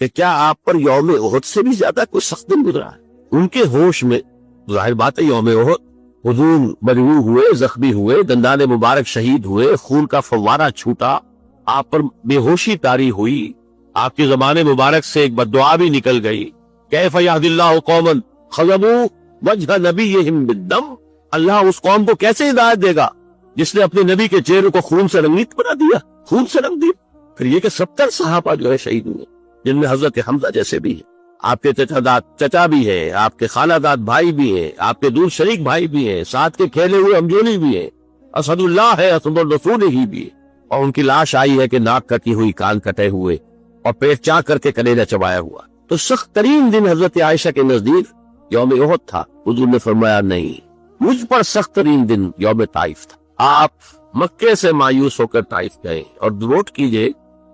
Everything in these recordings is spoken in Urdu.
کہ کیا آپ پر یوم احد سے بھی زیادہ کوئی سخت دن گزرا ہے؟ ان کے ہوش میں ظاہر بات ہے یوم احد حضور مجروح ہوئے، زخمی ہوئے، دندان مبارک شہید ہوئے، خون کا فوارہ چھوٹا، آپ پر بے ہوشی طاری ہوئی، آپ کی زبان مبارک سے ایک بددعا بھی نکل گئی، کیف یہدی اللہ قوما خضبوا وجہ نبیہم بالدم، اللہ اس قوم کو کیسے ہدایت دے گا جس نے اپنے نبی کے چہرے کو خون سے رنگیت بنا دیا، خون سے رنگ دیا۔ پھر یہ کہ 70 صحابہ جو ہے شہید ہوئے، جن میں حضرت حمزہ جیسے بھی ہیں، آپ کے چچا بھی ہیں، آپ کے خالہ داد بھائی بھی ہیں، آپ کے دور شریک بھائی بھی ہیں، ساتھ کے کھیلے ہوئے ہمجولی بھی ہیں، اسد اللہ ہے، اسد الرسول ہی بھی ہے، اور ان کی لاش آئی ہے کہ ناک کٹی ہوئی، کان کٹے ہوئے اور پیٹ چاک کر کے کلیجہ چبایا ہوا۔ تو سخت ترین دن حضرت عائشہ کے نزدیک یوم احد تھا۔ حضور نے فرمایا نہیں، مجھ پر سخت ترین دن یوم طائف تھا۔ آپ مکے سے مایوس ہو کر طائف گئے، اور نوٹ کیجئے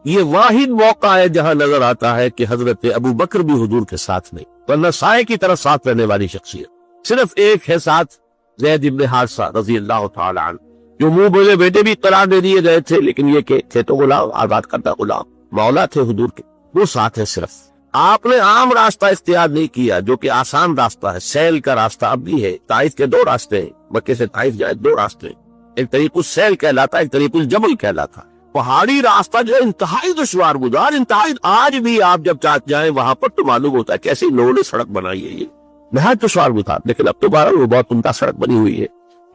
یہ واحد موقع ہے جہاں نظر آتا ہے کہ حضرت ابو بکر بھی حضور کے ساتھ نہیں، ورنہ سائے کی طرح ساتھ رہنے والی شخصیت صرف ایک ہے ساتھ، زید ابن حارثہ رضی اللہ تعالی عنہ، جو منہ بولے بیٹے بھی قرار دے دیے گئے تھے، لیکن یہ کہ تھے تو غلام، آزاد کردہ غلام، مولا تھے حضور کے، وہ ساتھ ہے صرف۔ آپ نے عام راستہ اختیار نہیں کیا جو کہ آسان راستہ ہے، سیل کا راستہ اب بھی ہے۔ طائف کے دو راستے ہیں، مکے سے طائف جائے دو راستے ہیں، ایک طریق السیل کہلاتا ہے، ایک طریق الجبل کہلاتا ہے۔ پہاڑی راستہ جو ہے انتہائی دشوار گزار، انتہائی، آج بھی آپ جب چاہتے جائیں وہاں پر تو معلوم ہوتا ہے کیسی انہوں نے سڑک بنائی ہے، یہ نہایت دشوار گزار، لیکن اب تو بہرحال وہ بہت عمدہ سڑک بنی ہوئی ہے۔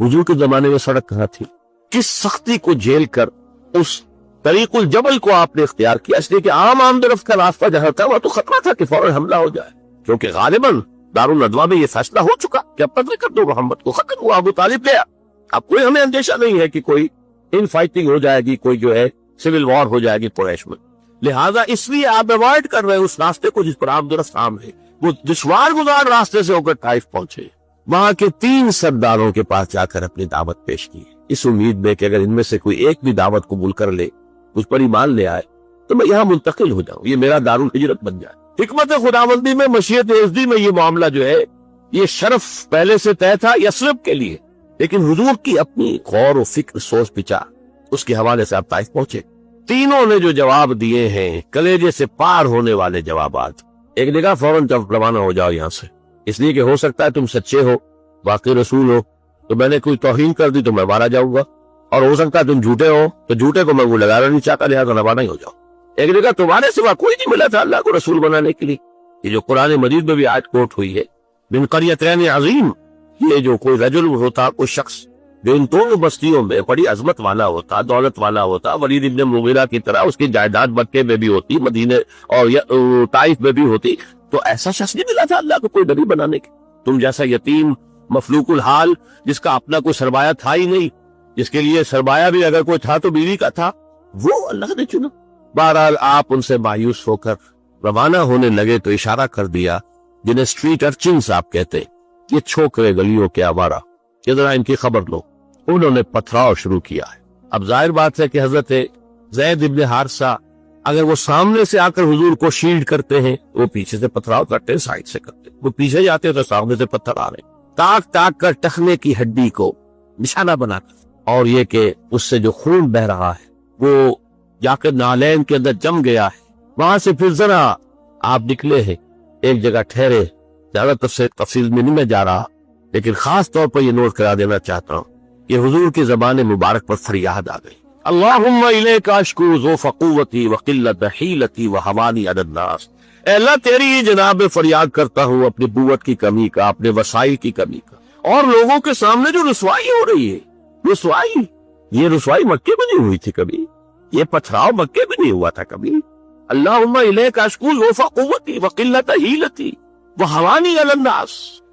حضور کے زمانے میں سڑک کہاں تھی؟ کس سختی کو جھیل کر اس طریق الجبل کو آپ نے اختیار کیا، اس لیے کہ عام طرف کا راستہ جہاں تھا وہ تو خطرہ تھا کہ فوراً حملہ ہو جائے، کیونکہ غالباً دارالندوہ میں یہ فیصلہ ہو چکا کہ اب قتل کر دو محمد کو، ختم ہوا، ابو طالب گیا، اب کوئی ہمیں اندیشہ نہیں ہے کہ کوئی ان فائٹنگ ہو جائے گی، کوئی جو ہے سول وار ہو جائے گی قریش میں، لہذا اس لیے آپ اوائڈ کر رہے ہیں اس راستے کو جس پر آپ درست عام ہے، وہ دشوار گزار راستے سے ہو کر طائف پہنچے، وہاں کے 3 سرداروں کے پاس جا کر اپنی دعوت پیش کی، اس امید میں کہ اگر ان میں سے کوئی ایک بھی دعوت قبول کر لے، مجھ پر ایمان لے آئے تو میں یہاں منتقل ہو جاؤں، یہ میرا دارالہجرت بن جائے۔ حکمت خداوندی میں، مشیت ازدی میں یہ معاملہ جو ہے، یہ شرف پہلے سے طے تھا یثرب کے لیے، لیکن حضور کی اپنی غور و فکر، سوچ بچار، اس کے حوالے سے آپ طائف پہنچے۔ تینوں نے جو جواب دیے ہیں کلیجے سے پار ہونے والے جوابات، ایک نے کہا فوراً جب روانہ ہو جاؤ یہاں سے، اس لیے کہ ہو سکتا ہے تم سچے ہو، واقعی رسول ہو، تو میں نے کوئی توہین کر دی تو میں مارا جاؤں گا، اور ہو سکتا ہے تم جھوٹے ہو تو جھوٹے کو میں وہ لگانا نہیں چاہتا، لہٰذا روانہ ہی ہو جاؤ۔ ایک نے کہا تمہارے سوا کوئی نہیں ملا تھا اللہ کو رسول بنانے کے لیے، یہ جو قرآن مجید میں بھی آیت کوٹ ہوئی ہے، من قریتین عظیم، یہ جو کوئی رجل ہوتا، کوئی شخص جو ان دونوں بستیوں میں بڑی عظمت والا ہوتا، دولت والا ہوتا، ولید ابن مغیرہ کی طرح اس کی جائیداد مکے میں بھی ہوتی، مدینے اور طائف میں بھی ہوتی، تو ایسا شخص نہیں ملا تھا اللہ کو کوئی نبی بنانے کے۔ تم جیسا یتیم مفلوق الحال، جس کا اپنا کوئی سرمایہ تھا ہی نہیں، جس کے لیے سرمایہ بھی اگر کوئی تھا تو بیوی کا تھا، وہ اللہ نے چنا۔ بہرحال آپ ان سے مایوس ہو کر روانہ ہونے لگے تو اشارہ کر دیا، جنہیں اسٹریٹ ارچنز آپ کہتے ہیں، یہ چھوکرے گلیوں کے آوارہ، یہ ذرا ان کی خبر لو۔ انہوں نے پتھراؤ شروع کیا ہے۔ اب ظاہر بات ہے کہ حضرت زید ابن حارثہ اگر وہ سامنے سے آ کر حضور کو شیلڈ کرتے ہیں، وہ پیچھے سے پتھراؤ کرتے ہیں، سائڈ سے کرتے ہیں، وہ پیچھے جاتے ہیں تو سامنے سے پتھر آ رہے ہیں، تاک تاک کر ٹخنے کی ہڈی کو نشانہ بنا کر، اور یہ کہ اس سے جو خون بہ رہا ہے وہ جا کر نالین کے اندر جم گیا ہے۔ وہاں سے پھر ذرا آپ نکلے ہیں، ایک جگہ ٹھہرے، زیادہ تفصیل میں نہیں میں جا رہا، لیکن خاص طور پر یہ نوٹ کرا دینا چاہتا ہوں کہ حضور کی زبان مبارک پر فریاد آ گئی، اللہم الیک اشکو ضعف قوتی وقلت حیلتی وحوانی علی الناس، اے اللہ تیری ہی جناب میں فریاد کرتا ہوں اپنی قوت کی کمی کا، اپنے وسائل کی کمی کا، اور لوگوں کے سامنے جو رسوائی ہو رہی ہے، رسوائی، یہ رسوائی مکے میں نہیں ہوئی تھی کبھی، یہ پتھراؤ مکے میں نہیں ہوا تھا کبھی۔ اللہم الیک اشکو ضعف قوتی وقلت حیلتی وحوانی علی الناس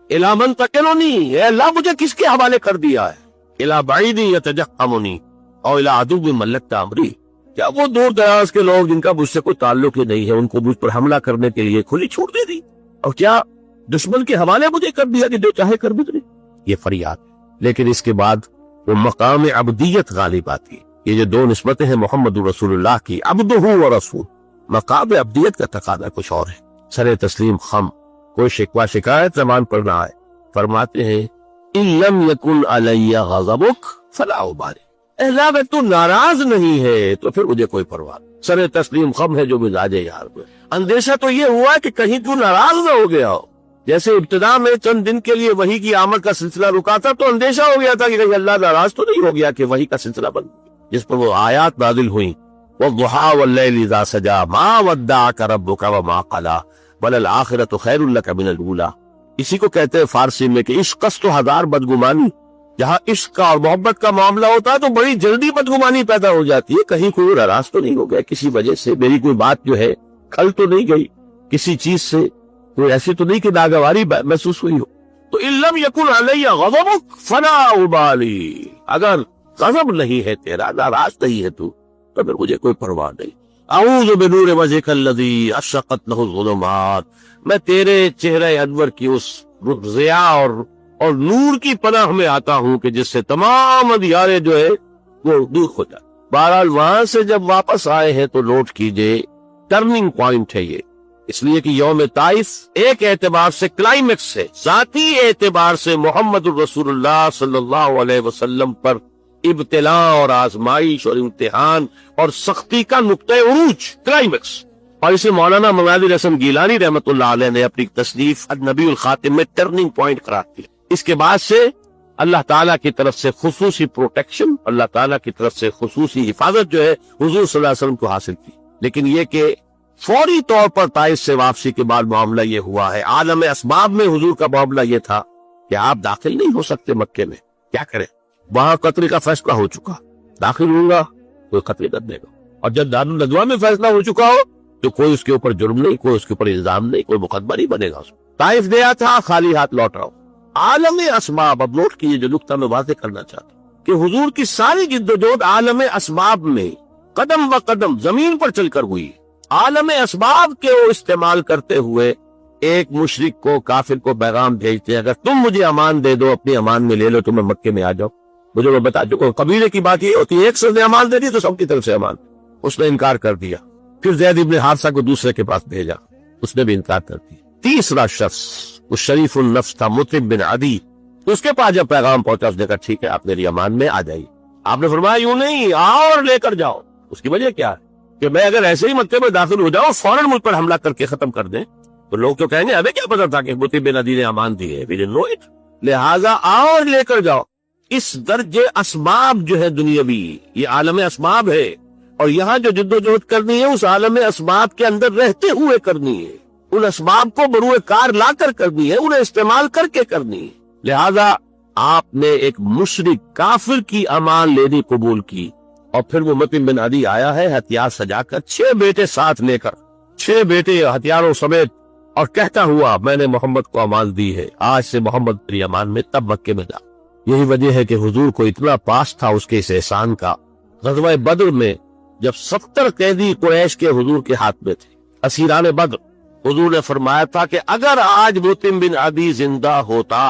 الی من تکلنی، اے اللہ مجھے کس کے حوالے کر دیا ہے، الی بعید یتجہمنی اور الی عدو ملکت امری، کیا وہ دور دراز کے لوگ جن کا مجھ سے کوئی تعلق ہی نہیں ہے، ان کو مجھ پر حملہ کرنے کے لیے کھلی چھوٹ دے دی، اور کیا دشمن کے حوالے مجھے کر دیا کہ جو چاہے کر بھی، یہ فریاد۔ لیکن اس کے بعد وہ مقام عبدیت غالب آتی، یہ جو دو نسبتیں ہیں محمد رسول اللہ کی، عبدہ و رسول، مقام عبدیت کا تقاضا کچھ اور ہے، سر تسلیم خم، کوئی شکوہ شکایت زبان پر نہ آئے۔ فرماتے ہیں ان لم یکن علی غضبک فلا ابالی، اللہ میں تو ناراض نہیں ہے تو پھر مجھے کوئی پرواہ، سر تسلیم خم ہے جو مزاج یار میں، اندیشہ تو یہ ہوا کہ کہیں تو ناراض نہ ہو گیا ہو. جیسے ابتدا میں چند دن کے لیے وحی کی آمد کا سلسلہ رکا تھا تو اندیشہ ہو گیا تھا کہ کہیں اللہ ناراض تو نہیں ہو گیا کہ وحی کا سلسلہ بند گیا، جس پر وہ آیات نازل ہوئیں وَالضُّحَىٰ وَاللَّيْلِ إِذَا سَجَىٰ مَا وَدَّعَكَ رَبُّكَ وَمَا قَلَىٰ وَلَلْآخِرَةُ خَيْرٌ لَكَ مِنَ الْأُولَىٰ. اسی کو کہتے ہیں فارسی میں کہ عشق است و ہزار بدگمانی. جہاں عشق کا اور محبت کا معاملہ ہوتا ہے تو بڑی جلدی بدگمانی پیدا ہو جاتی ہے، کہیں کوئی ناراض تو نہیں ہو گیا کسی وجہ سے، میری کوئی بات جو ہے کھل تو نہیں گئی کسی چیز سے، کوئی ایسی تو نہیں کہ ناگواری محسوس ہوئی ہو. تو ان لم یکن علی غضبک فلا ابالی، اگر غضب نہیں ہے تیرا، ناراض نہیں ہے تو پھر مجھے کوئی پرواہ نہیں. اعوذ بنور وجهک الذی اشرقت له الظلمات، میں تیرے چہرہ انور کی اس ضیاء اور نور کی پناہ میں آتا ہوں کہ جس سے تمام اندھیارے جو ہے وہ دور ہو جائے. بہرحال وہاں سے جب واپس آئے ہیں تو نوٹ کیجئے ٹرننگ پوائنٹ ہے یہ، اس لیے کہ یوم طائف ایک اعتبار سے کلائمیکس ہے، ذاتی اعتبار سے محمد الرسول اللہ صلی اللہ علیہ وسلم پر ابتلاء اور آزمائش اور امتحان اور سختی کا نقطہ عروج، کلائمیکس. اور اسے مولانا مناظر حسن گیلانی رحمت اللہ علیہ نے اپنی تصنیف النبی الخاتم میں ٹرننگ پوائنٹ قرار دیا. اس کے بعد سے اللہ تعالیٰ کی طرف سے خصوصی پروٹیکشن، اللہ تعالیٰ کی طرف سے خصوصی حفاظت جو ہے حضور صلی اللہ علیہ وسلم کو حاصل کی. لیکن یہ کہ فوری طور پر طائف سے واپسی کے بعد معاملہ یہ ہوا ہے. عالم اسباب میں حضور کا معاملہ یہ تھا کہ آپ داخل نہیں ہو سکتے مکے میں، کیا کریں، وہاں قتل کا فیصلہ ہو چکا، داخل ہوں گا کوئی قتل کر دے گا، اور جب دارالندوا میں فیصلہ ہو چکا ہو تو کوئی اس کے اوپر جرم نہیں، کوئی اس کے اوپر الزام نہیں، کوئی مقدمہ نہیں بنے گا. طائف گیا تھا خالی ہاتھ لوٹ رہا ہوں. عالم اسباب، اب نوٹ کیجیے جو نقطہ میں واضح کرنا چاہتا ہوں کہ حضور کی ساری جدوجہد عالم اسباب میں قدم و قدم زمین پر چل کر ہوئی. عالم اسباب کے وہ استعمال کرتے ہوئے ایک مشرک کو، کافر کو پیغام بھیجتے ہیں اگر تم مجھے امان دے دو، اپنی امان میں لے لو تو میں مکے میں آ جاؤں. مجھے وہ بتا چکا ہوں قبیلے کی بات یہ ہوتی ہے، ایک سے امان دے دی تو سب کی طرف سے امان. اس نے انکار کر دیا. پھر زید ابن حارثہ کو دوسرے کے پاس بھیجا، اس نے بھی انکار کر دیا. تیسرا شخص وہ شریف النفس تھا مطعم بن عدی، اس کے پاس جب پیغام پہنچا اس نے کہا ٹھیک ہے آپ میری امان میں آ جائیے. آپ نے فرمایا یوں نہیں، آؤ اور لے کر جاؤ. اس کی وجہ کیا ہے کہ میں اگر ایسے ہی مکے میں داخل ہو جاؤں فوراً مجھ پر حملہ کر کے ختم کر دیں تو لوگ تو کہیں گے ہمیں کیا پتا تھا کہ مطعم بن عدی نے امان دی ہے، لہٰذا آؤ اور لے کر جاؤ. اس درجے اسباب جو ہے دنیاوی، یہ عالم اسباب ہے، اور یہاں جو جدوجہد کرنی ہے اس عالم اسباب کے اندر رہتے ہوئے کرنی ہے، ان اسباب کو بروئے کار لا کر کرنی ہے، انہیں استعمال کر کے کرنی ہے. لہذا آپ نے ایک مشرک کافر کی امان لینی قبول کی، اور پھر وہ مطعم بن عدی آیا ہے ہتھیار سجا کر، 6 بیٹے ساتھ لے کر، 6 بیٹے ہتھیاروں سمیت، اور کہتا ہوا میں نے محمد کو امان دی ہے، آج سے محمد میری امان میں، تب مکے میں جا. یہی وجہ ہے کہ حضور کو اتنا پاس تھا اس کے اس احسان کا. غزوہ بدر میں جب 70 قیدی قریش کے حضور کے ہاتھ میں تھے، اسیران بدر، حضور نے فرمایا تھا کہ اگر آج مطعم بن عدی زندہ ہوتا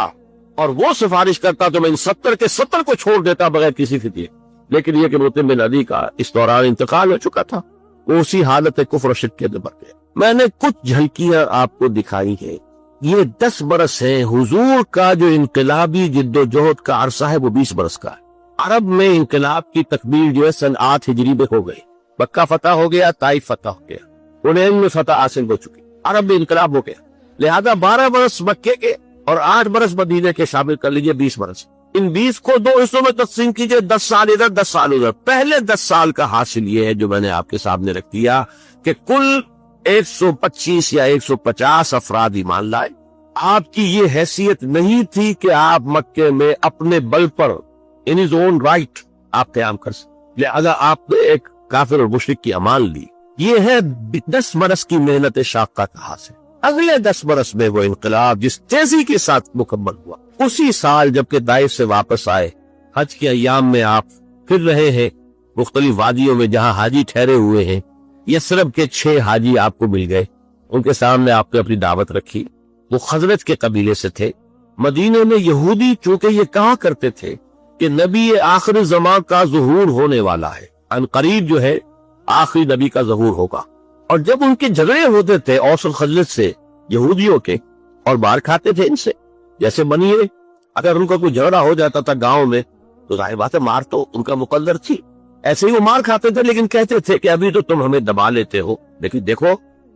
اور وہ سفارش کرتا تو میں ان 70 کے 70 کو چھوڑ دیتا بغیر کسی فتنے. لیکن یہ کہ مطعم بن عدی کا اس دوران انتقال ہو چکا تھا، وہ اسی حالت کفر و شرک کے اندر مر گیا. میں نے کچھ جھلکیاں آپ کو دکھائی ہیں. یہ 10 برس ہیں. حضور کا جو انقلابی جد و جہد کا عرصہ ہے وہ 20 برس کا ہے. عرب میں انقلاب کی تکمیل جو ہے سن 8 ہجری میں ہو گئی. مکہ فتح ہو گیا، طائف فتح ہو گیا، حنین میں فتح حاصل ہو چکی، عرب میں انقلاب ہو گیا. لہذا 12 برس مکے کے اور 8 برس مدینے کے شامل کر لیجئے، 20 برس. ان 20 کو 2 حصوں میں تقسیم کیجئے، 10 سال ادھر 10 سال ادھر. پہلے 10 سال کا حاصل یہ ہے جو میں نے آپ کے سامنے رکھ دیا کہ کل 125 یا 150 افراد ایمان لائے. آپ کی یہ حیثیت نہیں تھی کہ آپ مکے میں اپنے بل پر ان his own right آپ قیام کر سکتے، لہذا آپ نے ایک کافر اور مشرک کی امان لی. یہ ہے 10 برس کی محنت شاقہ کا حاصل. اگلے 10 برس میں وہ انقلاب جس تیزی کے ساتھ مکمل ہوا، اسی سال جبکہ طائف سے واپس آئے، حج کے ایام میں آپ پھر رہے ہیں مختلف وادیوں میں جہاں حاجی ٹھہرے ہوئے ہیں. یثرب کے 6 حاجی آپ کو مل گئے، ان کے سامنے آپ نے اپنی دعوت رکھی. وہ خزرج کے قبیلے سے تھے. مدینے میں یہودی چونکہ یہ کہا کرتے تھے کہ نبی آخر زمان کا ظہور ہونے والا ہے، ان قریب جو ہے آخری نبی کا ظہور ہوگا. اور جب ان کے جھگڑے ہوتے تھے اوس اور خزرج سے یہودیوں کے، اور مار کھاتے تھے ان سے، جیسے منیے اگر ان کا کوئی جھگڑا ہو جاتا تھا گاؤں میں تو ظاہر بات ہے مار تو ان کا مقدر تھی، ایسے ہی وہ مار کھاتے تھے. لیکن کہتے تھے کہ ابھی تو تم ہمیں دبا لیتے ہو، لیکن دیکھو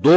2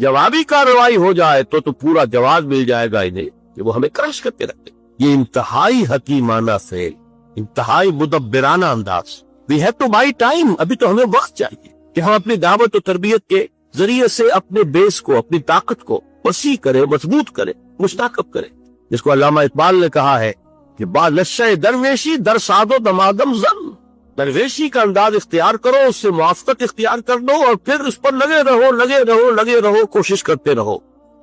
جوابی کارروائی ہو جائے تو پورا جواز مل جائے گا انہیں کہ وہ ہمیں کراش کرتے رکھتے. یہ انتہائی حکیمانہ فعل، انتہائی مدبرانہ انداز. We have to buy time, ابھی تو ہمیں وقت چاہیے کہ ہم اپنی دعوت و تربیت کے ذریعے سے اپنے بیس کو، اپنی طاقت کو وسیع کریں، مضبوط کریں، مستحکم کریں. جس کو علامہ اقبال نے کہا ہے کہ با لشہ درویشی در ساد و دمادم زن، درویشی کا انداز اختیار کرو، اس سے موافقت اختیار کر لو اور پھر اس پر لگے رہو، کوشش کرتے رہو.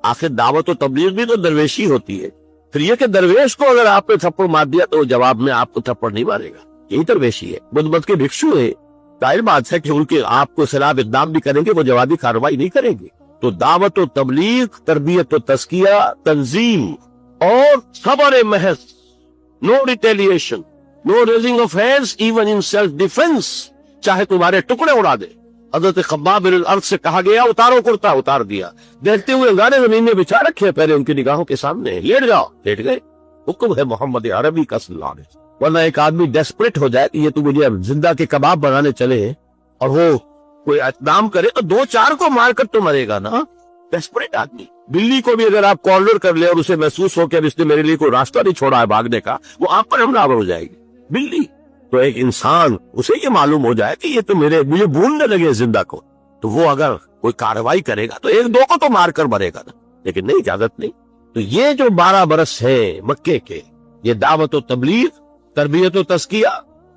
آخر دعوت و تبلیغ بھی تو درویشی ہوتی ہے. پھر یہ کہ درویش کو اگر آپ نے تھپڑ مار دیا تو جواب میں آپ کو تھپڑ نہیں مارے گا، یہی درویشی ہے. بدھ مت کے بھکشو ہے، ظاہر بات ہے کہ ان کے آپ کو خلاف اقدام بھی کریں گے، وہ جوابی کارروائی نہیں کریں گے. تو دعوت و تبلیغ، تربیت و تزکیہ، تنظیم اور صبر محض، no retaliation, no raising of hands even in self defence, چاہے تمہارے ٹکڑے اڑا دے. حضرت خباب بن الارض سے کہا گیا اتارو کرتا، اتار دیا. دیکھتے ہوئے انگارے زمین میں بچھا رکھے، پہلے ان کی نگاہوں کے سامنے، لیٹ جاؤ، لیٹ گئے. حکم ہے محمد عربی کا صلی اللہ علیہ وسلم. ورنہ ایک آدمی ڈیسپریٹ ہو جائے کہ یہ تو مجھے زندہ کے کباب بنانے چلے ہیں، اور وہ کوئی اقدام کرے تو 2-4 کو مار کر تو مرے گا نا. ڈیسپریٹ آدمی. بلی کو بھی اگر آپ کارنر کر لے اور اسے محسوس ہو کہ اب اس نے میرے لیے کوئی راستہ نہیں چھوڑا ہے بھاگنے کا، وہ آپ پر حملہ ہو جائے گی. بلی تو ایک انسان، اسے یہ معلوم ہو جائے کہ یہ تو مجھے بھولنے لگے زندہ کو، تو وہ اگر کوئی کارروائی کرے گا تو 1-2 کو تو مار کر مرے گا نا. لیکن نہیں، اجازت نہیں. تو یہ جو 12 برس ہے مکے کے، یہ دعوت و تبلیغ، تربیت و تزکیہ،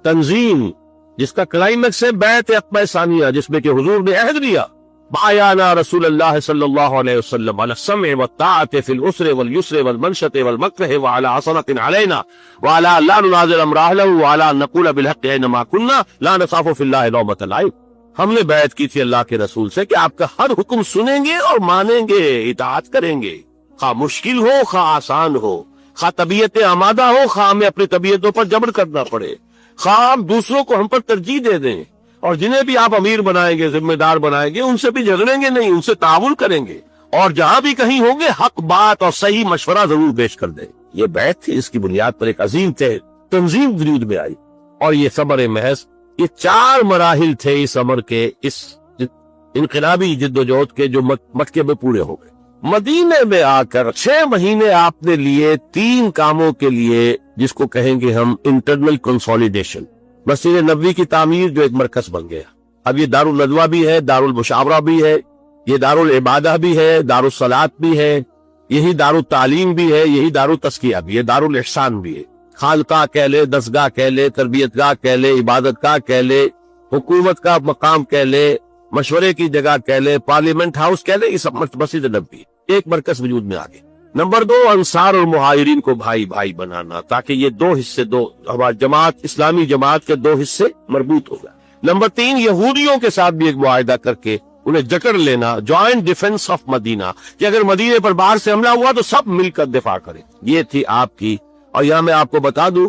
تنظیم، جس کا کلائمیکس ہے بیعت عقبہ ثانیہ، جس میں کہ حضور نے عہد دیا، بایعنا رسول اللہ صلی اللہ علیہ وسلم علی السمع والطاعۃ فی العسر والیسر والمنشط والمکرہ وعلی عصرۃ علینا وعلی لا ننازع امر اہلہ وعلی ان نقول بالحق اینما کنا لا نخاف فی اللہ لومۃ لائم. ہم نے بیعت کی تھی اللہ کے رسول سے کہ آپ کا ہر حکم سنیں گے اور مانیں گے، اطاعت کریں گے، خواہ مشکل ہو خواہ آسان ہو، خواہ طبیعت آمادہ ہو خواہ ہمیں اپنی طبیعتوں پر جبر کرنا پڑے، خواہ آپ دوسروں کو ہم پر ترجیح دے دیں، اور جنہیں بھی آپ امیر بنائیں گے، ذمہ دار بنائیں گے، ان سے بھی جھگڑیں گے نہیں، ان سے تعاون کریں گے، اور جہاں بھی کہیں ہوں گے حق بات اور صحیح مشورہ ضرور پیش کر دیں. یہ بیعت تھی، اس کی بنیاد پر ایک عظیم تنظیم وجود میں آئی. اور یہ صبر محض، یہ 4 مراحل تھے اس امر کے، اس انقلابی جد و جہد کے، جو مکے میں پورے ہو گئے. مدینے میں آ کر 6 مہینے آپ نے لیے 3 کاموں کے لیے، جس کو کہیں گے ہم انٹرنل کنسولیڈیشن. مسجد نبوی کی تعمیر جو ایک مرکز بن گیا، اب یہ دار الندوہ بھی ہے، دار المشاورہ بھی ہے، یہ دار العبادہ بھی ہے، دار الصلاۃ بھی ہے، یہی دار التعلیم بھی ہے، یہی دار التزکیہ بھی ہے، دار الاحسان بھی ہے. خانقاہ کہہ لے، دستگاہ کہہ لے، تربیت گاہ کہہ لے، عبادت گاہ کہہ لے، حکومت کا مقام کہہ لے، مشورے کی جگہ کہہ لے، پارلیمنٹ ہاؤس کہہ لے، یہ سب مسجد نبوی ایک مرکز وجود میں آ گئے. نمبر 2، انصار اور مہاجرین کو بھائی بھائی بنانا، تاکہ یہ 2 حصے، ہماری جماعت، اسلامی جماعت کے 2 حصے مربوط ہو گئے. نمبر 3، یہودیوں کے ساتھ بھی ایک معاہدہ کر کے انہیں جکڑ لینا، جوائنٹ ڈیفنس آف مدینہ، کہ اگر مدینے پر باہر سے حملہ ہوا تو سب مل کر دفاع کریں. یہ تھی آپ کی. اور یہاں میں آپ کو بتا دوں،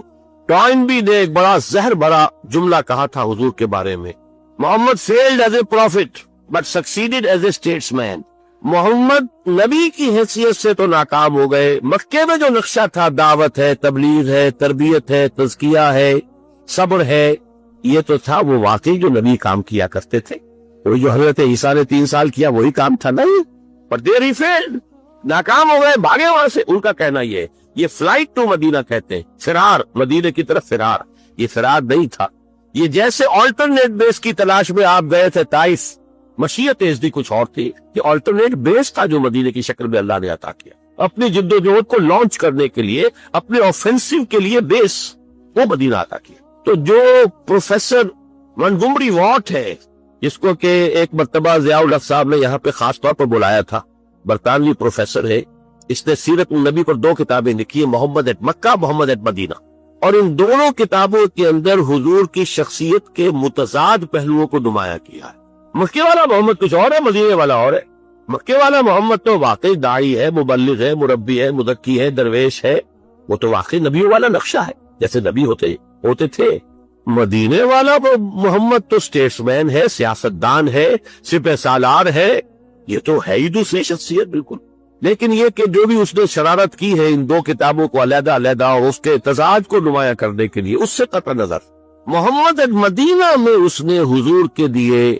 ٹوائنبی نے ایک بڑا زہر بھرا جملہ کہا تھا حضور کے بارے میں، Muhammad failed as a prophet but succeeded as a statesman مین. محمد نبی کی حیثیت سے تو ناکام ہو گئے، مکے میں جو نقشہ تھا، دعوت ہے، تبلیغ ہے، تربیت ہے، تزکیہ ہے، صبر ہے، یہ تو تھا وہ واقعی جو نبی کام کیا کرتے تھے. وہی جو حضرت عیسیٰ نے 3 سال کیا، وہی کام تھا نا. پر دیر ہی فیلڈ، ناکام ہو گئے، بھاگے وہاں سے. ان کا کہنا یہ فلائٹ ٹو مدینہ کہتے ہیں، فرار، مدینے کی طرف فرار. یہ فرار نہیں تھا، یہ جیسے آلٹرنیٹ بیس کی تلاش میں آپ گئے تھے طائف، مشیت ازدی کچھ اور تھی. یہ آلٹرنیٹ بیس تھا جو مدینے کی شکل میں اللہ نے عطا کیا اپنی جد و جہد کو لانچ کرنے کے لیے، اپنے آفینسو کے لیے بیس وہ مدینہ عطا کیا. تو جو پروفیسر منگمبری واٹ ہے، جس کو کہ ایک مرتبہ ضیاء الحق صاحب نے یہاں پہ خاص طور پر بلایا تھا، برطانوی پروفیسر ہے، اس نے سیرت النبی پر 2 کتابیں لکھی ہیں، محمد at Mecca, Muhammad at Medina. اور ان دونوں کتابوں کے اندر حضور کی شخصیت کے متضاد پہلوؤں کو نمایاں کیا ہے. مکے والا محمد کچھ اور ہے، مدینے والا اور ہے. مکے والا محمد تو واقعی داعی ہے، مبلغ ہے، مربی ہے، مذکی ہے، درویش ہے، وہ تو واقعی نبیوں والا نقشہ ہے جیسے نبی ہوتے تھے. مدینے والا محمد تو اسٹیٹس مین ہے، سیاستدان ہے، سپہ سالار ہے، یہ تو ہے ہی دوسری شخصیت بالکل. لیکن یہ کہ جو بھی اس نے شرارت کی ہے ان 2 کتابوں کو علیحدہ علیحدہ اور اس کے تضاد کو نمایاں کرنے کے لیے، اس سے قطع نظر محمد مدینہ میں اس نے حضور کے دیے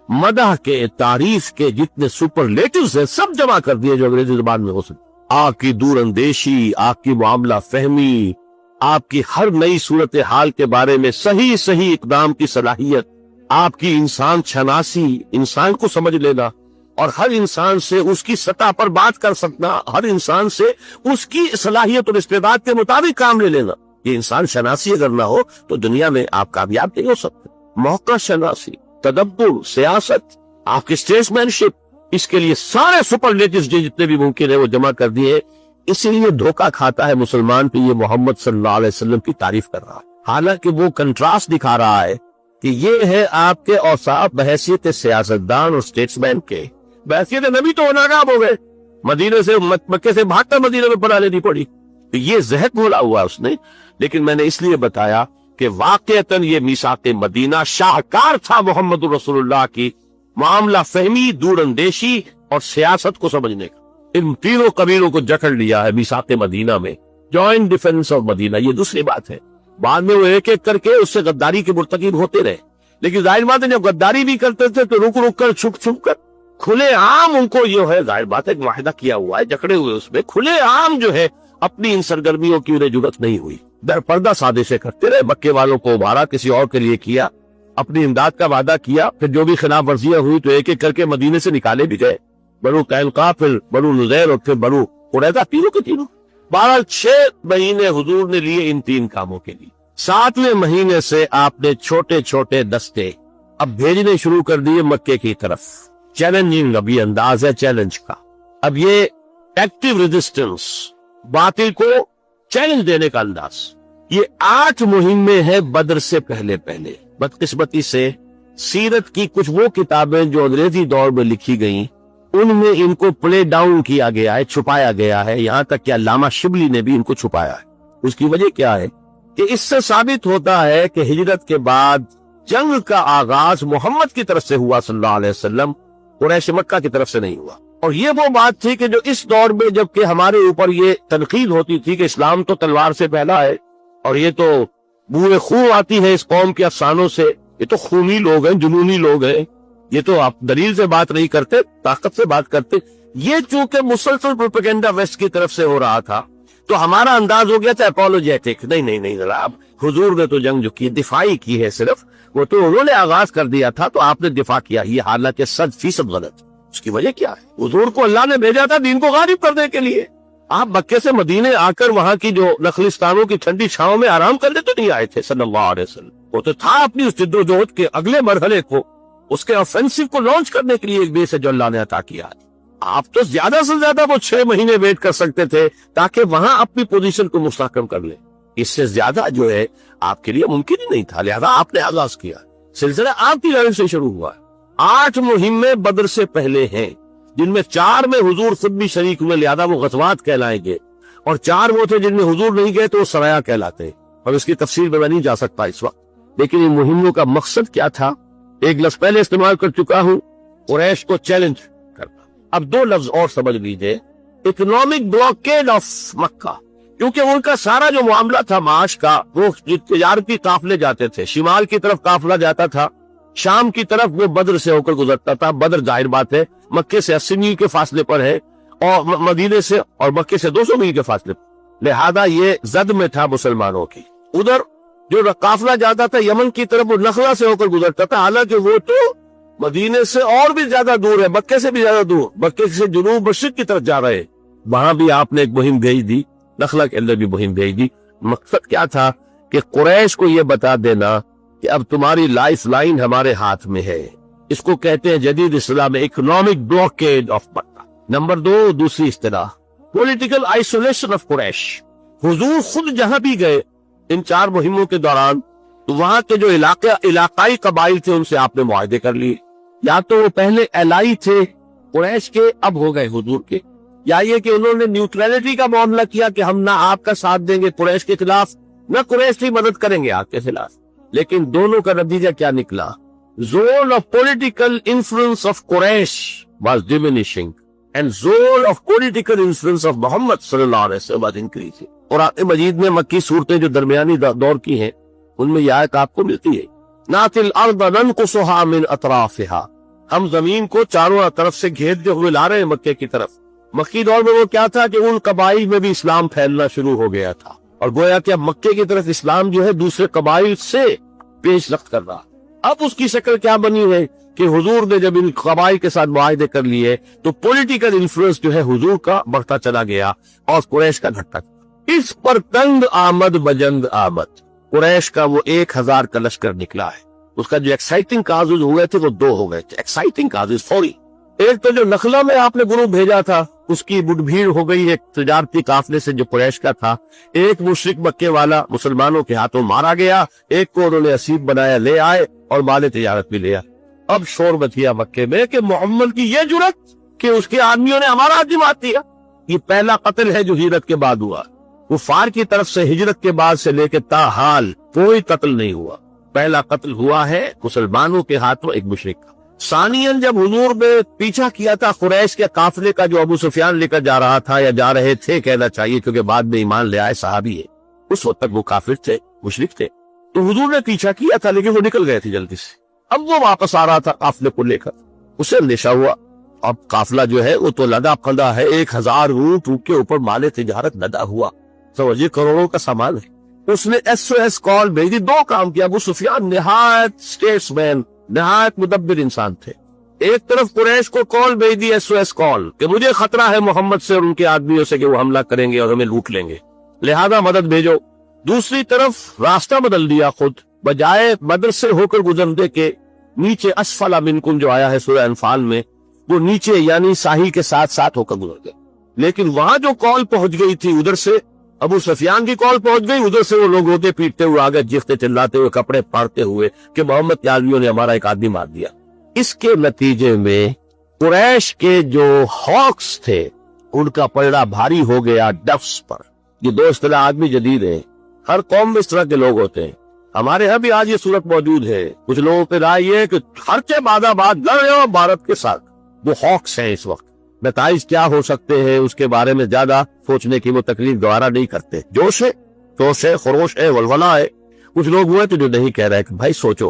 مدح کے، تعریف کے جتنے سپرلیٹوز ہیں سب جمع کر دیے جو انگریزی زبان میں ہو سکتے. آپ کی دور اندیشی، آپ کی معاملہ فہمی، آپ کی ہر نئی صورتحال کے بارے میں صحیح اقدام کی صلاحیت، آپ کی انسان شناسی، انسان کو سمجھ لینا اور ہر انسان سے اس کی سطح پر بات کر سکنا، ہر انسان سے اس کی صلاحیت اور استعداد کے مطابق کام لے لینا. یہ انسان شناسی اگر نہ ہو تو دنیا میں آپ کامیاب نہیں ہو سکتے. موقع شناسی، تدبر، سیاست، آپ کی اسٹیٹسمین شپ، اس کے لیے سارے سپرلیٹوز جتنے بھی ممکن ہے وہ جمع کر دیے. اسی لیے دھوکہ کھاتا ہے مسلمان پہ یہ محمد صلی اللہ علیہ وسلم کی تعریف کر رہا ہے، حالانکہ وہ کنٹراسٹ دکھا رہا ہے کہ یہ ہے آپ کے اوصاف بحیثیت سیاستدان اور اسٹیٹسمین کے. بحیثیت نبی تو ناکام ہو گئے، مدینے سے مکے سے بھاگ کر مدینے میں پناہ لینی پڑی. یہ زہد بولا ہوا اس نے، لیکن میں نے اس لیے بتایا کہ واقعتاً یہ میثاق مدینہ شاہکار تھا محمد رسول اللہ کی معاملہ فہمی، دور اندیشی اور سیاست کو سمجھنے کا. ان تینوں قبیلوں کو جکڑ لیا ہے میثاق مدینہ میں، جوائنٹ ڈیفنس آف مدینہ. یہ دوسری بات ہے، بعد میں وہ ایک ایک کر کے اس سے غداری کے مرتکب ہوتے رہے، لیکن ظاہر بات ہے جب غداری بھی کرتے تھے تو رک رک کر، چھپ چھپ کر، کھلے عام ان کو یہ ہے، ظاہر بات ہے معاہدہ کیا ہوا ہے، جکڑے ہوئے اس میں، کھلے عام جو ہے اپنی ان سرگرمیوں کی انہیں جرات نہیں ہوئی. در پردہ سازشیں کرتے رہے، مکے والوں کو ابھارا، کسی اور کے لیے کیا، اپنی امداد کا وعدہ کیا، پھر جو بھی خلاف ورزیاں ہوئی تو ایک ایک کر کے مدینے سے نکالے بھی گئے. بنو قینقاع، پھر بنو نذیر اور پھر بنو قریظہ، تینوں کے تینوں. 6 مہینے حضور نے لیے ان 3 کاموں کے لیے. 7ویں مہینے سے آپ نے چھوٹے چھوٹے دستے اب بھیجنے شروع کر دیے مکے کی طرف. چیلنجنگ، اب یہ انداز ہے چیلنج کا، اب یہ ایکٹیو ریزسٹنس، باطل کو چیلنج دینے کا انداز. یہ 8 مہمیں ہیں بدر سے پہلے. بدقسمتی سے سیرت کی کچھ وہ کتابیں جو انگریزی دور میں لکھی گئیں ان میں ان کو پلے ڈاؤن کیا گیا ہے، چھپایا گیا ہے، یہاں تک کہ علامہ شبلی نے بھی ان کو چھپایا ہے. اس کی وجہ کیا ہے کہ اس سے ثابت ہوتا ہے کہ ہجرت کے بعد جنگ کا آغاز محمد کی طرف سے ہوا صلی اللہ علیہ وسلم، قریش مکہ کی طرف سے نہیں ہوا. اور یہ وہ بات تھی کہ جو اس دور میں جبکہ ہمارے اوپر یہ تنقید ہوتی تھی کہ اسلام تو تلوار سے پہلا ہے اور یہ تو بوئے خون آتی ہے اس قوم کے افسانوں سے، یہ تو خونی لوگ ہیں، جنونی لوگ ہیں، یہ تو آپ دلیل سے بات نہیں کرتے، طاقت سے بات کرتے. یہ چونکہ مسلسل پروپیگنڈا ویسٹ کی طرف سے ہو رہا تھا تو ہمارا انداز ہو گیا تھا اپولوجیٹک. نہیں جناب، حضور نے تو جنگ جو کی دفاعی کی ہے، صرف وہ تو انہوں نے آغاز کر دیا تھا تو آپ نے دفاع کیا. یہ حالانکہ 100% غلط. اس کی وجہ کیا ہے؟ حضور کو اللہ نے بھیجا تھا دین کو غالب کرنے کے لیے. آپ مکے سے مدینے آ کر وہاں کی جو نخلستانوں کی ٹھنڈی چھاؤں میں آرام کرنے تو نہیں آئے تھے صلی اللہ علیہ وسلم. وہ تو تھا اپنی اس جدوجہد کے اگلے مرحلے کو، اس کے آفینسو کو لانچ کرنے کے لیے ایک بیس ہے جو اللہ نے عطا کیا. آپ تو زیادہ سے زیادہ وہ 6 مہینے ویٹ کر سکتے تھے تاکہ وہاں اپنی پوزیشن کو مستحکم کر لیں. اس سے زیادہ جو ہے آپ کے لیے ممکن ہی نہیں تھا، لہذا آپ نے آغاز کیا. سلسلہ آپ کی جانب سے شروع ہوا. 8 مہمیں بدر سے پہلے ہیں جن میں 4 میں حضور خود بھی شریک ہوئے، لہذا وہ غزوات کہلائیں گے، اور 4 وہ تھے جن میں حضور نہیں گئے تو وہ سرایا کہلاتے ہیں. اور اس کی تفصیل میں نہیں جا سکتا اس وقت، لیکن ان مہموں کا مقصد کیا تھا ایک لفظ پہلے استعمال کر چکا ہوں، قریش کو چیلنج کرنا. اب 2 لفظ اور سمجھ لیجئے، اکنامک بلاکیڈ آف مکہ، کیونکہ ان کا سارا جو معاملہ تھا معاش کا، وہ تجارتی قافلے جاتے تھے، شمال کی طرف قافلہ جاتا تھا، شام کی طرف وہ بدر سے ہو کر گزرتا تھا. بدر ظاہر بات ہے مکے سے 80 میل کے فاصلے پر ہے اور مدینے سے اور مکے سے 200 میل کے فاصلے پر، لہذا یہ زد میں تھا مسلمانوں کی. ادھر جو قافلہ جاتا تھا یمن کی طرف وہ نخلا سے ہو کر گزرتا تھا، حالانکہ وہ تو مدینے سے اور بھی زیادہ دور ہے، مکے سے بھی زیادہ دور، مکے سے جنوب مشرق کی طرف جا رہے. وہاں بھی آپ نے ایک مہم بھیج دی، نخلا کے اندر بھی مہم بھیج دی. مقصد کیا تھا کہ قریش کو یہ بتا دینا کہ اب تمہاری لائف لائن ہمارے ہاتھ میں ہے. اس کو کہتے ہیں جدید اسلام میں economic blockade of Mecca. Number 2، دوسری اصطلاح پولیٹیکل آئسولیشن آف قریش. حضور خود جہاں بھی گئے ان 4 مہموں کے دوران تو وہاں کے جو علاقائی قبائل تھے ان سے آپ نے معاہدے کر لیے، یا تو وہ پہلے الائی تھے قریش کے، اب ہو گئے حضور کے، یا یہ کہ انہوں نے نیوٹرلٹی کا معاملہ کیا کہ ہم نہ آپ کا ساتھ دیں گے قریش کے خلاف، نہ قریش کی مدد کریں گے آپ کے خلاف. لیکن دونوں کا نتیجہ کیا نکلا؟ zone of political influence of Quraysh was diminishing and zone of political influence of Muhammad صلی اللہ علیہ وسلم was increasing. قرآن مجید میں مکی صورتیں جو درمیانی دور کی ہیں ان میں یہ آیت آپ کو ملتی ہے، نَأْتِي الْأَرْضَ نَنْقُصُهَا مِنْ أَطْرَافِهَا ہم زمین کو چاروں طرف سے گھیرتے ہوئے لا رہے ہیں مکے کی طرف۔ مکی دور میں وہ کیا تھا کہ ان قبائل میں بھی اسلام پھیلنا شروع ہو گیا تھا، اور گویا کہ اب مکے کی طرف اسلام جو ہے دوسرے قبائل سے پیش رفت کر رہا۔ اب اس کی شکل کیا بنی ہے کہ حضور نے جب ان قبائل کے ساتھ معاہدے کر لیے تو پولیٹیکل انفلوئنس جو ہے حضور کا بڑھتا چلا گیا اور قریش کا گھٹتا چلا۔ اس پر تنگ آمد بجند آمد، قریش کا وہ 1000 کا لشکر نکلا ہے۔ اس کا جو ایکسائٹنگ کازز ہوئے تھے وہ 2 ہو گئے تھے، ایکسائٹنگ کازز فوری۔ ایک تو جو نخلا میں آپ نے گروہ بھیجا تھا اس کی مٹ بھیڑ ہو گئی ایک تجارتی قافلے سے جو قریش کا تھا، ایک مشرک مکے والا مسلمانوں کے ہاتھوں مارا گیا، ایک کو انہوں نے اسیر بنایا لے آئے اور مال تجارت بھی لیا۔ اب شور مچیا مکے میں کہ محمد کی یہ جرت کہ اس کے آدمیوں نے ہمارا آدمی مار دیا۔ یہ پہلا قتل ہے جو ہجرت کے بعد ہوا۔ کفار کی طرف سے ہجرت کے بعد سے لے کے تاحال کوئی قتل نہیں ہوا، پہلا قتل ہوا ہے مسلمانوں کے ہاتھوں ایک مشرک کا۔ ثانیاً جب حضور نے پیچھا کیا تھا قریش کے قافلے کا جو ابو سفیان لے کر جا رہا تھا یا جا رہے تھے کہنا چاہیے کیونکہ بعد میں ایمان لے آئے صحابی ہے، اس وقت تک وہ کافر تھے، مشرک تھے، تو حضور نے پیچھا کیا تھا لیکن وہ نکل گئے تھے جلدی سے۔ اب وہ واپس آ رہا تھا قافلے کو لے کر، اسے اندیشہ ہوا اب قافلہ جو ہے وہ تو لدا پھندا ہے، 1000 اونٹ کے اوپر مال تجارت لدا ہوا، سمجھیے کروڑوں کا سامان ہے۔ اس نے SOS کال بھیجی، 2 کام کیا۔ ابو سفیان نہایت اسٹیٹس مین، نہایت مدبر انسان تھے۔ ایک طرف قریش کو کال بھیج دی SOS کال کہ مجھے خطرہ ہے محمد سے اور ان کے آدمیوں سے کہ وہ حملہ کریں گے اور ہمیں لوٹ لیں گے، لہذا مدد بھیجو۔ دوسری طرف راستہ بدل دیا خود، بجائے بدر سے ہو کر گزرنے کے نیچے اسفل منکم جو آیا ہے سورہ انفال میں، وہ نیچے یعنی ساحل کے ساتھ ساتھ ہو کر گزر گئے۔ لیکن وہاں جو کال پہنچ گئی تھی ادھر سے ابو سفیان کی کال پہنچ گئی، ادھر سے وہ لوگ روتے پیٹتے ہوئے آگے، چیختے چلاتے ہوئے، کپڑے پھاڑتے ہوئے کہ محمد کے آدمیوں نے ہمارا ایک آدمی مار دیا۔ اس کے نتیجے میں قریش کے جو ہاکس تھے ان کا پلڑا بھاری ہو گیا ڈفس پر۔ یہ 2 اصطلاح آدمی جدید ہیں، ہر قوم میں اس طرح کے لوگ ہوتے ہیں، ہمارے ہاں بھی آج یہ صورت موجود ہے۔ کچھ لوگوں پہ رائے یہ ہے کہ خرچے بادہ باد لڑ رہے ہو بھارت کے ساتھ، وہ ہاکس ہیں اس وقت۔ نتائج کیا ہو سکتے ہیں اس کے بارے میں زیادہ سوچنے کی وہ تکلیف گوارا نہیں کرتے۔ جوش ہے، خروش ہے، ولولہ ہے۔ کچھ لوگ ہوئے تو جو نہیں کہہ رہے کہ بھائی سوچو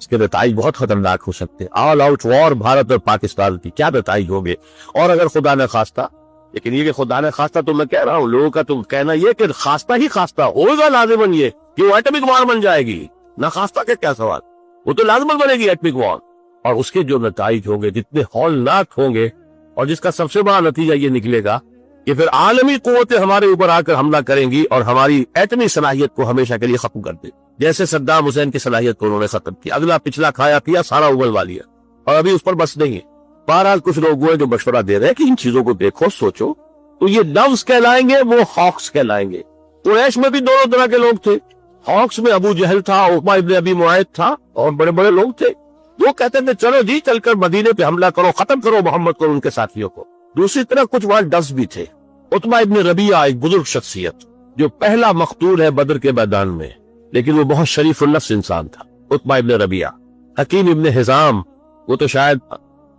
اس کے نتائج بہت خطرناک ہو سکتے ہیں، آل آؤٹ وار بھارت اور پاکستان کی کیا نتائج ہوں گے، اور اگر خدا نے خواستہ، لیکن یہ کہ خدا نے خواستہ تو میں کہہ رہا ہوں، لوگوں کا تو کہنا یہ کہ خواستہ ہی خواستہ ہوگا لازماً یہ کہ وہ ایٹمک وار بن جائے گی، نہ خواستہ کے کیا سوال، وہ تو لازمن بنے گی ایٹمک وار، اور اس کے جو نتائج ہوں گے جتنے ہولناک ہوں گے، اور جس کا سب سے بڑا نتیجہ یہ نکلے گا کہ پھر عالمی قوتیں ہمارے اوپر آ کر حملہ کریں گی اور ہماری ایٹمی صلاحیت کو ہمیشہ کے لیے ختم کر دیں، جیسے صدام حسین کی صلاحیت کو انہوں نے ختم کیا، اگلا پچھلا کھایا پیا سارا اگلوا لیا، اور ابھی اس پر بس نہیں ہے۔ بہرحال کچھ لوگ ہوئے جو مشورہ دے رہے ہیں کہ ان چیزوں کو دیکھو، سوچو، تو یہ ڈوز کہلائیں گے، وہ ہاکس کہلائیں گے۔ قریش میں بھی 2 طرح کے لوگ تھے، ہاکس میں ابو جہل تھا، عقبہ ابن ابی معیط تھا، اور بڑے بڑے لوگ تھے، وہ کہتے تھے چلو جی چل کر مدینے پہ حملہ کرو، ختم کرو محمد کو اور ان کے ساتھیوں کو۔ دوسری طرف کچھ وہاں ڈس بھی تھے۔ عتبہ ابن ربیعہ ایک بزرگ شخصیت جو پہلا مقتول ہے بدر کے میدان میں، لیکن وہ بہت شریف النفس انسان تھا، عتبہ ابن ربیعہ۔ حکیم ابن حزام، وہ تو شاید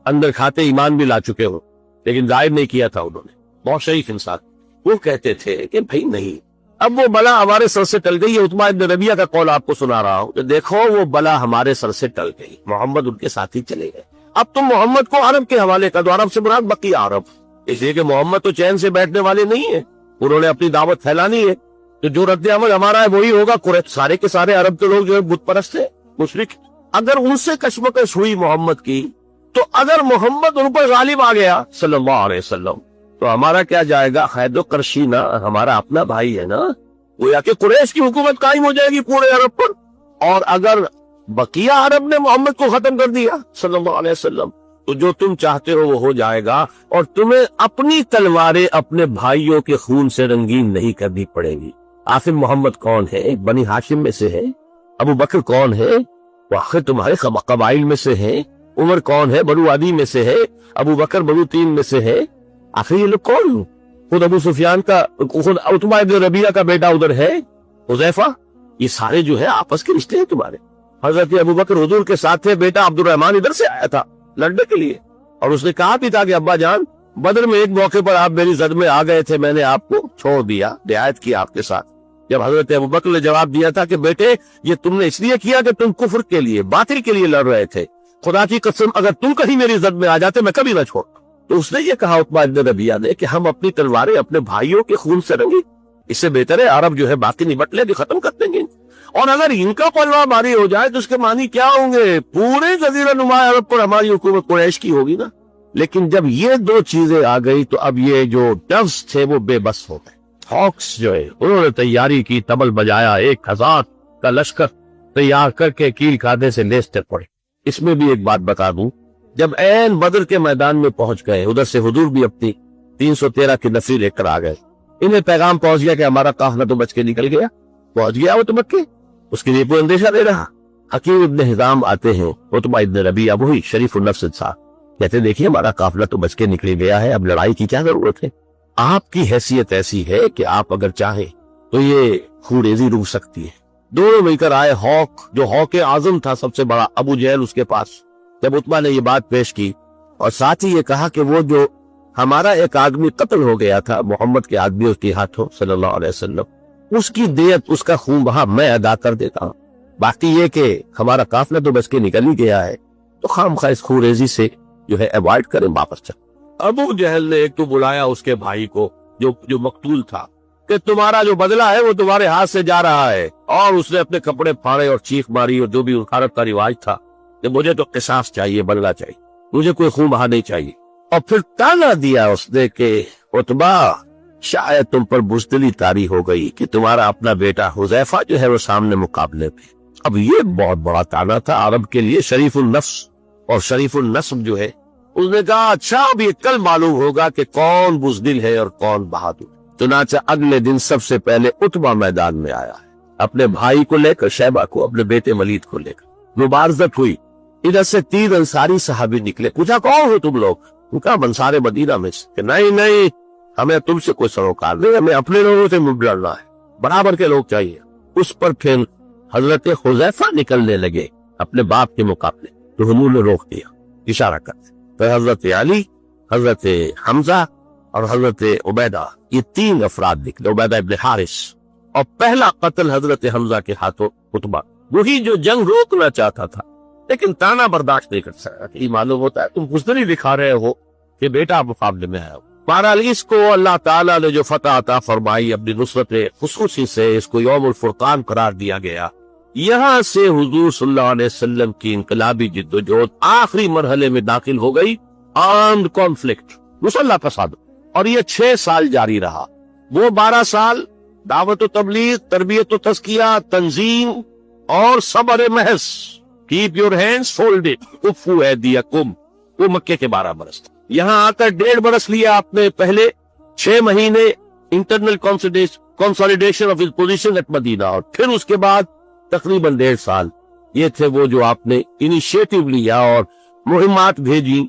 اندر کھاتے ایمان بھی لا چکے ہو لیکن ظاہر نہیں کیا تھا انہوں نے، بہت شریف انسان، وہ کہتے تھے کہ بھائی نہیں، اب وہ بلا ہمارے سر سے ٹل گئی ہے۔ عتبہ ابن ربیعہ کا قول آپ کو سنا رہا ہوں کہ دیکھو وہ بلا ہمارے سر سے ٹل گئی، محمد ان کے ساتھی چلے گئے، اب تم محمد کو عرب کے حوالے کر دو، عرب سے مراد بقیہ عرب، اس لیے کہ محمد تو چین سے بیٹھنے والے نہیں ہیں، انہوں نے اپنی دعوت پھیلانی ہے، تو جو رد عمل ہمارا ہے وہی ہوگا۔ سارے کے سارے عرب کے لوگ جو ہے بت پرست ہیں، مشرک، اگر ان سے کشمکش ہوئی محمد کی، تو اگر محمد ان پر غالب آ گیا صلی اللہ علیہ وسلم تو ہمارا کیا جائے گا؟ خید و کرشی نا، ہمارا اپنا بھائی ہے نا، وہ یا کہ قریش کی حکومت قائم ہو جائے گی پورے عرب پر، اور اگر بقیہ عرب نے محمد کو ختم کر دیا صلی اللہ علیہ وسلم تو جو تم چاہتے ہو وہ ہو جائے گا، اور تمہیں اپنی تلواریں اپنے بھائیوں کے خون سے رنگین نہیں کرنی پڑے گی۔ آخر محمد کون ہے؟ بنی ہاشم میں سے ہے۔ ابو بکر کون ہے؟ وہ آخر تمہارے قبائل میں سے ہے۔ عمر کون ہے؟ بنو عدی میں سے ہے۔ ابو بکر بنو تین میں سے ہے۔ آخر یہ لوگ کون ہوں؟ خود ابو سفیان کا، خود عتبہ ابن ربیعہ کا بیٹا ادھر ہے، حذیفہ، یہ سارے جو ہے آپس کے رشتے ہیں تمہارے۔ حضرت ابو بکر حضور کے ساتھ تھے، بیٹا عبد الرحمن ادھر سے آیا تھا لڑنے کے لیے، اور اس نے کہا بھی تھا کہ ابا جان بدر میں ایک موقع پر آپ میری زد میں آ گئے تھے، میں نے آپ کو چھوڑ دیا، رعایت کی آپ کے ساتھ۔ جب حضرت ابو بکر نے جواب دیا تھا کہ بیٹے یہ تم نے اس لیے کیا کہ تم کفر کے لیے، باطل کے لیے لڑ رہے تھے، خدا کی قسم اگر تم کہیں میری زد میں آ جاتے میں کبھی نہ چھوڑتا۔ تو اس نے یہ کہا عتبہ بن ربیعہ نے کہ ہم اپنی تلواریں اپنے بھائیوں کے خون سے رنگی، اس سے بہتر ہے عرب جو ہے باقی نمٹ لے کے ختم کر دیں گے، اور اگر ان کا پلوا باری ہو جائے تو اس کے معنی کیا ہوں گے؟ پورے جزیرہ نما عرب پر ہماری حکومت قریش کی ہوگی نا۔ لیکن جب یہ دو چیزیں آ گئی تو اب یہ جو ڈوز تھے وہ بے بس ہو گئے۔ ہاکس جو ہے انہوں نے تیاری کی، تبل بجایا، 1000 کا لشکر تیار کر کے کیل کھادے سے لیستے پڑے۔ اس میں بھی ایک بات بتا دوں، جب عین بدر کے میدان میں پہنچ گئے، ادھر سے حضور بھی اپنی 313 کی نفری لے کر آ گئے، انہیں پیغام پہنچ گیا کہ ہمارا قافلہ تو بچ کے نکل گیا، پہنچ گیا وہ تو مکے، اس کے لیے کوئی اندیشہ نہیں رہا۔ حکیم ابن حزام آتے ہیں، عتبہ ابن ربیعہ وہی شریف النفس انسان، کہتے دیکھیے ہمارا قافلہ تو بچ کے نکل گیا ہے، اب لڑائی کی کیا ضرورت ہے؟ آپ کی حیثیت ایسی ہے کہ آپ اگر چاہیں تو یہ خوریزی روک سکتی ہے۔ دونوں مل کر آئے، ہاک جو ہاک اعظم تھا سب سے بڑا، ابو جہل اس کے پاس، جب عتبہ نے یہ بات پیش کی اور ساتھ ہی یہ کہا کہ وہ جو ہمارا ایک آدمی قتل ہو گیا تھا محمد کے آدمی اس کے ہاتھوں صلی اللہ علیہ وسلم، اس کی دیت، اس کا خون بہا میں ادا کر دیتا ہوں، باقی یہ کہ ہمارا قافلہ تو بچ کے نکل ہی گیا ہے تو خواہ اس خوریزی سے جو ہے ایوائڈ کریں، واپس چل۔ ابو جہل نے ایک تو بلایا اس کے بھائی کو جو مقتول تھا کہ تمہارا جو بدلہ ہے وہ تمہارے ہاتھ سے جا رہا ہے، اور اس نے اپنے کپڑے پھاڑے اور چیخ ماری، اور جو بھی عرب کا رواج تھا کہ مجھے تو قصاص چاہیے، بدلہ چاہیے، مجھے کوئی خون بہا نہیں چاہیے۔ اور پھر تانا دیا اس نے کہ عتبہ شاید تم پر بزدلی طاری ہو گئی کہ تمہارا اپنا بیٹا حذیفہ جو ہے وہ سامنے مقابلے پہ۔ اب یہ بہت بڑا تانا تھا عرب کے لیے، شریف النفس اور شریف النسب جو ہے، اس نے کہا اچھا اب یہ کل معلوم ہوگا کہ کون بزدل ہے اور کون بہادر۔ چنانچہ اگلے دن سب سے پہلے عتبہ میدان میں آیا ہے، اپنے بھائی کو لے کر، شیبہ کو، اپنے بیٹے ولید کو لے کر مبارزت ہوئی۔ ادھر سے 3 انصاری صحابی نکلے، پوچھا کون ہو تم لوگ؟ ان کا انصار مدینہ میں سے، کہ نہیں ہمیں تم سے کوئی سروکار نہیں، ہمیں اپنے لوگوں سے لڑنا ہے، برابر کے لوگ چاہیے۔ اس پر پھر حضرت حذیفہ نکلنے لگے اپنے باپ کے مقابلے، تو حضور نے روک دیا اشارہ کرتے، پھر حضرت علی، حضرت حمزہ اور حضرت عبیدہ، یہ 3 افراد نکلے، عبیدہ ابن حارث، اور پہلا قتل حضرت حمزہ کے ہاتھوں عتبہ، وہی جو جنگ روکنا چاہتا تھا لیکن تانا برداشت نہیں کر سکا کہ یہ معلوم ہوتا ہے تم بزدلی دکھا رہے ہو کہ بیٹا مقابلے میں ہے۔ بہرحال اس کو اللہ تعالیٰ نے جو فتح عطا فرمائی اپنی نصرت خصوصی سے، اس کو یوم الفرقان قرار دیا گیا۔ یہاں سے حضور صلی اللہ علیہ وسلم کی انقلابی جدوجہد آخری مرحلے میں داخل ہو گئی، آرمڈ کانفلکٹ، مسلح فساد، اور یہ 6 سال جاری رہا۔ وہ 12 سال دعوت و تبلیغ، تربیت و تزکیہ، تنظیم اور صبر محض، کیپ یور ہینڈز فولڈڈ، کفوا ایدیکم، وہ مکے کے 12 برس تھے۔ یہاں آ کر 1.5 برس لیا آپ نے، پہلے 6 مہینے internal consolidation of position at Medina, اور پھر اس کے بعد تقریباً 1.5 سال یہ تھے وہ جو آپ نے انیشیٹو لیا اور مہمات بھیجی،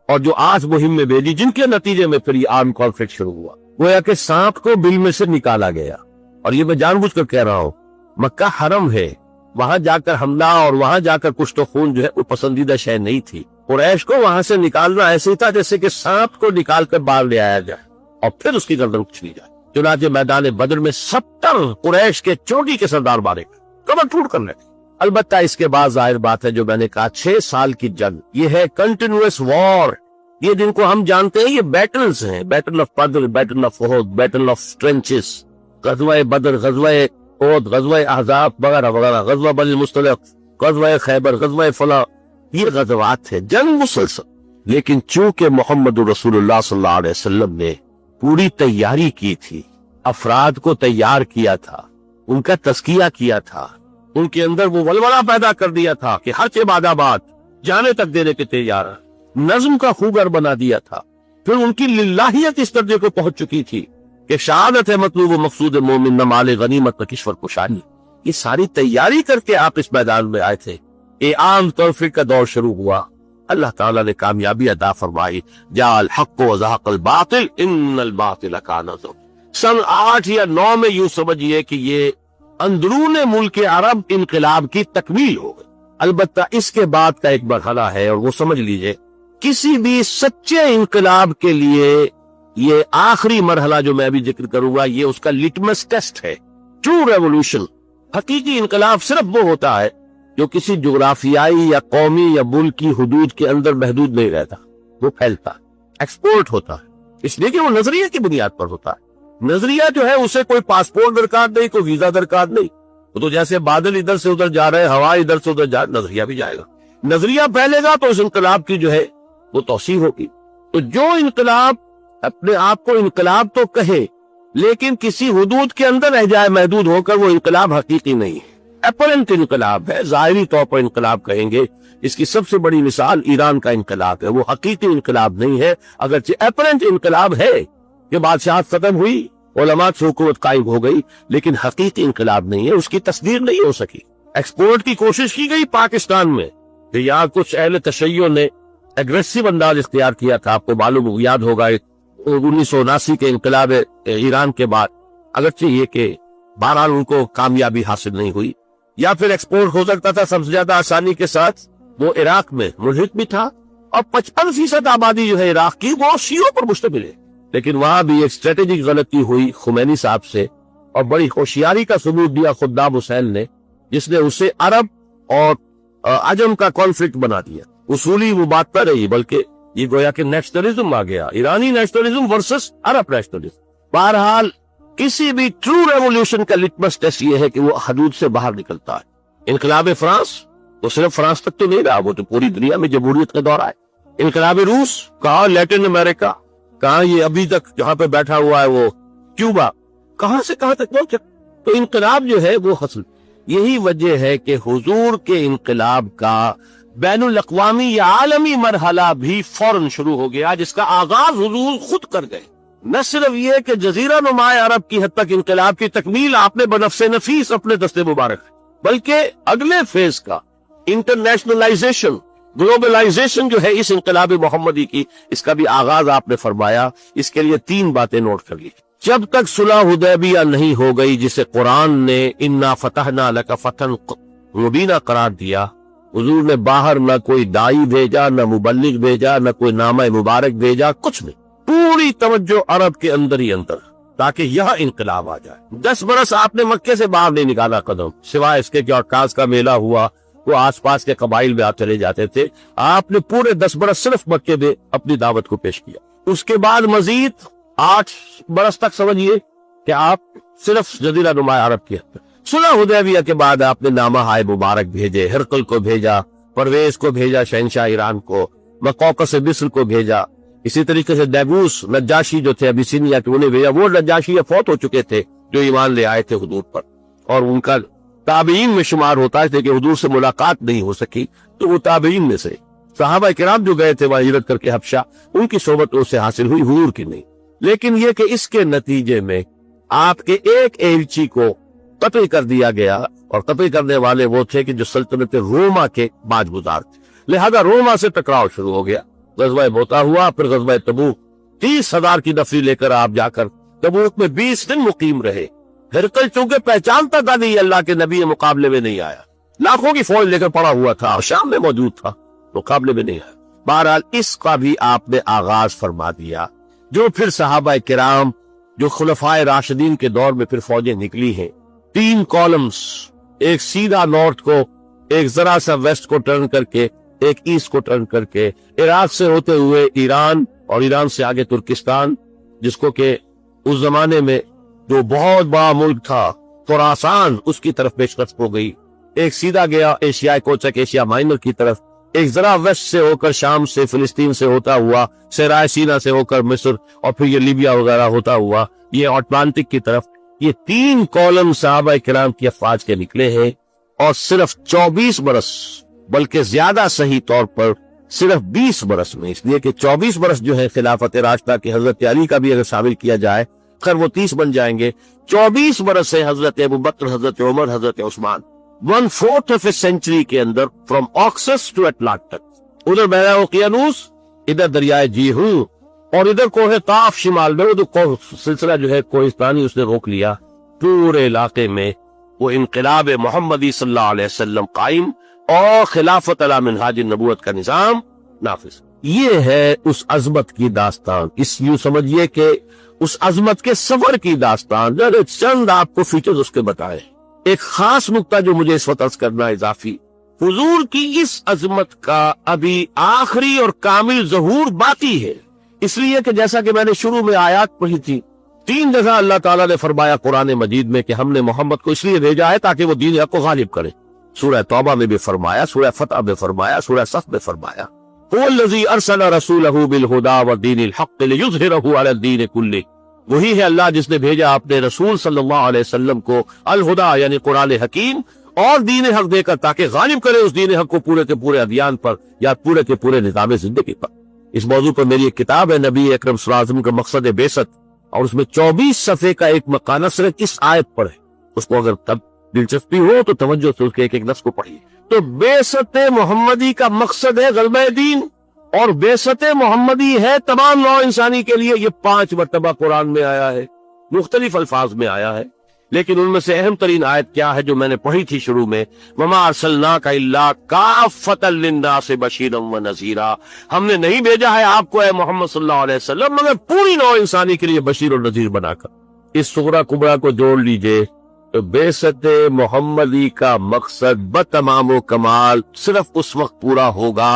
اور جو 8 مہم میں بھیجی، جن کے نتیجے میں پھر یہ آرم کانفلکٹ شروع ہوا۔ گویا کہ سانپ کو بل میں سے نکالا گیا، اور یہ میں جان بوجھ کر کہہ رہا ہوں، مکہ حرم ہے، وہاں جا کر حملہ اور وہاں جا کر کشت و خون جو ہے وہ پسندیدہ شے نہیں تھی۔ قریش کو وہاں سے نکالنا ایسے ہی تھا جیسے کہ سانپ کو نکال کر باہر لے آیا جائے اور پھر اس کی گردن کچلی جائے۔ چنانچہ میدان بدر میں 70 قریش کے چوٹی کے سردار مارے گئے، کمر ٹوٹ کر لے۔ البتہ اس کے بعد ظاہر بات ہے جو میں نے کہا 6 سال کی جنگ، یہ ہے کنٹینیوس وار، یہ جن کو ہم جانتے ہیں یہ بیٹلز ہیں، battle of Badr, battle of Uhud, battle of trenches, غزوہ بدر، غزوہ احد، غزوہ احزاب وغیرہ وغیرہ، غزوہ بنی المصطلق، غزوہ خیبر، غزوہ فلاں، یہ غزوات ہیں، جنگ مسلسل۔ لیکن چونکہ محمد رسول اللہ صلی اللہ علیہ وسلم نے پوری تیاری کی تھی، افراد کو تیار کیا تھا، ان کا تزکیہ کیا تھا، ان کے اندر وہ ولولہ پیدا کر دیا تھا کہ ہر عبادت آباد جانے تک دینے کے تیار، نظم کا خوگر بنا دیا تھا، پھر ان کی للہیت اس درجے کو پہنچ چکی تھی کہ شہادت ہے مطلوب و مقصود مومن، نہ مال غنیمت نہ کشور کشانی۔ یہ ساری تیاری کر کے آپ اس میدان میں آئے تھے، یہ عام کانفلکٹ کا دور شروع ہوا، اللہ تعالیٰ نے کامیابی عطا فرمائی، جاء الحق وزهق الباطل ان الباطل کان زہوقا۔ سن 8 یا 9 میں یوں سمجھیے کہ یہ اندرون ملک عرب انقلاب کی تکمیل ہو گئی۔ البتہ اس کے بعد کا ایک مرحلہ ہے، اور وہ سمجھ لیجئے کسی بھی سچے انقلاب کے لیے یہ آخری مرحلہ جو میں ابھی ذکر کروں گا یہ اس کا لٹمس ٹیسٹ ہے۔ ٹرو ریولوشن، حقیقی انقلاب صرف وہ ہوتا ہے جو کسی جغرافیائی یا قومی یا ملک کی حدود کے اندر محدود نہیں رہتا، وہ پھیلتا، ایکسپورٹ ہوتا ہے، اس لیے کہ وہ نظریے کی بنیاد پر ہوتا ہے۔ نظریہ جو ہے اسے کوئی پاسپورٹ درکار نہیں، کوئی ویزا درکار نہیں، وہ تو جیسے بادل ادھر سے ادھر جا رہے ہیں، ہوا ادھر سے ادھر جا رہے، نظریہ بھی جائے گا۔ نظریہ پھیلے گا تو اس انقلاب کی جو ہے وہ توسیع ہوگی۔ تو جو انقلاب اپنے آپ کو انقلاب تو کہے لیکن کسی حدود کے اندر رہ جائے محدود ہو کر، وہ انقلاب حقیقی نہیں ہے، اپرنٹ انقلاب ہے، ظاہری طور پر انقلاب کہیں گے۔ اس کی سب سے بڑی مثال ایران کا انقلاب ہے، وہ حقیقی انقلاب نہیں ہے، اگرچہ اپرنٹ انقلاب ہے کہ بادشاہت ختم ہوئی، علماء سے حکومت قائم ہو گئی، لیکن حقیقی انقلاب نہیں ہے، اس کی تصدیق نہیں ہو سکی۔ ایکسپورٹ کی کوشش کی گئی پاکستان میں کہ یہاں کچھ اہل تشیع نے ایگریسو انداز اختیار کیا تھا، آپ کو معلوم یاد ہوگا 1979 کے انقلاب ایران کے بعد، اگرچہ یہ کہ بہرحال ان کو کامیابی حاصل نہیں ہوئی۔ یا پھر ایکسپورٹ ہو سکتا تھا سب سے زیادہ آسانی کے ساتھ، وہ عراق میں ملحق بھی تھا، اور 55% آبادی جو ہے عراق کی وہ شیعوں پر مشتمل ہے، لیکن وہاں بھی ایک اسٹریٹجک غلطی ہوئی خمینی صاحب سے، اور بڑی ہوشیاری کا ثبوت دیا خدام حسین نے، جس نے اسے عرب اور عجم کا کانفلکٹ بنا دیا۔ اصولی وہ بات پر رہی، بلکہ یہ گویا کہ نیشنلزم آ گیا، ایرانی نیشنلزم ورسس عرب نیشنلزم۔ بہرحال کسی بھی ٹرو ریولوشن کا لٹمس ٹیسٹ یہ ہے کہ وہ حدود سے باہر نکلتا ہے۔ انقلاب فرانس وہ صرف فرانس تک تو نہیں رہا، وہ تو پوری دنیا میں جمہوریت کا دورہ ہے۔ انقلاب روس کہاں، لیٹن امریکہ کہاں، یہ ابھی تک جہاں پہ بیٹھا ہوا ہے وہ کیوبا، کہاں سے کہاں تک پہنچا۔ تو انقلاب جو ہے وہ حاصل، یہی وجہ ہے کہ حضور کے انقلاب کا بین الاقوامی یا عالمی مرحلہ بھی فوراً شروع ہو گیا، جس کا آغاز حضور خود کر گئے۔ نہ صرف یہ کہ جزیرہ نما عرب کی حد تک انقلاب کی تکمیل آپ نے بنفس نفیس اپنے دستے مبارک، بلکہ اگلے فیز کا انٹرنیشنلائزیشن، گلوبلائزیشن جو ہے اس انقلاب محمدی کی، اس کا بھی آغاز آپ نے فرمایا۔ اس کے لیے 3 باتیں نوٹ کر لی۔ جب تک صلح حدیبیہ نہیں ہو گئی، جسے قرآن نے انا فتحنا لک فتحا مبینہ قرار دیا، حضور نے باہر نہ کوئی دائی بھیجا، نہ مبلغ بھیجا، نہ کوئی نامہ مبارک بھیجا، کچھ نہیں، پوری توجہ عرب کے اندر ہی اندر، تاکہ یہاں انقلاب آ جائے۔ 10 برس آپ نے مکے سے باہر نہیں نکالا قدم، سوائے اس کے کہ عکاظ کا میلہ ہوا، وہ آس پاس کے قبائل میں آپ چلے جاتے تھے۔ آپ نے پورے 10 برس صرف مکے میں اپنی دعوت کو پیش کیا۔ اس کے بعد مزید 8 برس تک سمجھیے کہ آپ صرف جزیرہ نما عرب کی حد تک۔ صلح حدیبیہ کے بعد آپ نے نامہ ہائے مبارک بھیجے، ہرقل کو بھیجا، پرویز کو بھیجا، شہنشاہ ایران کو، مقوقس مصر کو بھیجا، اسی طریقے سے دیبوس نجاشی جو تھے ابیسینیا کے، انہیں بھیجا۔ وہ نجاشی فوت ہو چکے تھے جو ایمان لے آئے تھے حضور پر، اور ان کا تابعین میں شمار ہوتا ہے کہ حضور سے ملاقات نہیں ہو سکی، تو وہ تابعین میں سے صحابہ کرام جو گئے تھے وہاں ہجرت کر کے حبشہ، ان کی صحبت ان سے حاصل ہوئی، حضور کی نہیں۔ لیکن یہ کہ اس کے نتیجے میں آپ کے ایک ایلچی کو قتل کر دیا گیا، اور قتل کرنے والے وہ تھے کہ جو سلطنت روما کے باج گزار تھے، لہذا روما سے ٹکراؤ شروع ہو گیا۔ غزوہ موتا ہوا، پھر غزوہ تبوک، 30,000 کی نفری لے کر آپ جا کر تبوک میں 20 دن مقیم رہے۔ ہرقل چونکہ پہچانتا تھا نہیں اللہ کے نبی، مقابلے میں نہیں آیا، لاکھوں کی فوج لے کر پڑا ہوا تھا، شام میں موجود تھا، مقابلے میں نہیں آیا۔ بہرحال اس کا بھی آپ نے آغاز فرما دیا، جو پھر صحابہ کرام جو خلفائے راشدین کے دور میں پھر فوجیں نکلی ہیں، 3 کالمز، ایک سیدھا نارتھ کو، ایک ذرا سا ویسٹ کو ٹرن کر کے، ایک ایسٹ کو ٹرن کر کے، عراق سے ہوتے ہوئے ایران، اور ایران سے آگے ترکستان، جس کو کہ اس زمانے میں جو بہت بڑا ملک تھا خراسان، اس کی طرف پیشکش ہو گئی۔ ایک سیدھا گیا ایشیائی کوچک ایشیا مائنر کی طرف، ایک ذرا ویسٹ سے ہو کر شام سے، فلسطین سے ہوتا ہوا، صحرائے سینا سے ہو کر مصر، اور پھر یہ لیبیا وغیرہ ہوتا ہوا یہ اٹلانٹک کی طرف۔ یہ 3 کالم صحابہ کرام کی افواج کے نکلے ہیں، اور صرف 24 برس، بلکہ زیادہ صحیح طور پر صرف 20 برس میں، اس لیے کہ 24 برس جو ہے خلافت راشدہ کی حضرت علی کا بھی اگر شامل کیا جائے، خیر وہ 30 بن جائیں گے، 24 برس ہے حضرت ابوبکر، حضرت عمر، حضرت عثمان، 1/4 آف اے سینچری کے اندر، فرام آکسس ٹو اٹلانٹک، ادھر بحیرہ اوقیانوس، ادھر دریائے جیہو، اور ادھر کوہ طاف شمال میں، وہ سلسلہ جو ہے کوہستانی اس نے روک لیا۔ پورے علاقے میں وہ انقلاب محمدی صلی اللہ علیہ وسلم قائم، اور خلافت علی منہاج النبوت کا نظام نافذ۔ یہ ہے اس عظمت کی داستان، اس یوں سمجھیے کہ اس عظمت کے سفر کی داستان، چند آپ کو فیچرز اس کے بتائے۔ ایک خاص نقطہ جو مجھے اس وقت عرض کرنا اضافی حضور کی اس عظمت کا ابھی آخری اور کامل ظہور باقی ہے، اس لیے کہ جیسا کہ میں نے شروع میں آیات پڑھی تھی، 3 جگہ اللہ تعالیٰ نے فرمایا قرآن مجید میں کہ ہم نے محمد کو اس لیے بھیجا ہے تاکہ وہ دین حق کو غالب کرے۔ سورہ توبہ میں بھی فرمایا، سورہ فتح میں فرمایا، سورہ صف میں فرمایا، هو الذی ارسل رسولہ بالہدی ودین الحق لیظہرہ علی الدین کلہ۔ وہی ہے اللہ جس نے بھیجا اپنے رسول صلی اللہ علیہ وسلم کو الہدا یعنی قرآن حکیم اور دین حق دے کر تاکہ غالب کرے اس دین حق کو پورے کے پورے ادیان پر یا پورے کے پورے نظام زندگی پر۔ اس موضوع پر میری ایک کتاب ہے نبی اکرم صلی اللہ علیہ وسلم کا مقصد بعثت، اور اس میں 24 صفحے کا ایک مقالہ صرف اس آیت پر ہے۔ اس کو اگر تب دلچسپی ہو تو توجہ سے اس کے ایک ایک لفظ کو پڑھیے۔ تو بعثت محمدی کا مقصد ہے غلبہ دین، اور بعثت محمدی ہے تمام نوع انسانی کے لیے۔ یہ 5 مرتبہ قرآن میں آیا ہے، مختلف الفاظ میں آیا ہے، لیکن ان میں سے اہم ترین آیت کیا ہے جو میں نے پڑھی تھی شروع میں، وَمَا أَرْسَلْنَاكَ إِلَّا كَافَّةً لِلنَّاسِ بَشِيرًا وَنَذِيرًا۔ ہم نے نہیں بھیجا ہے آپ کو اے محمد صلی اللہ علیہ وسلم مگر پوری نوع انسانی کے لیے بشیر اور نذیر بنا کر۔ اس صغرا کبرا کو جوڑ لیجئے تو بعثت محمدی کا مقصد بتمام و کمال صرف اس وقت پورا ہوگا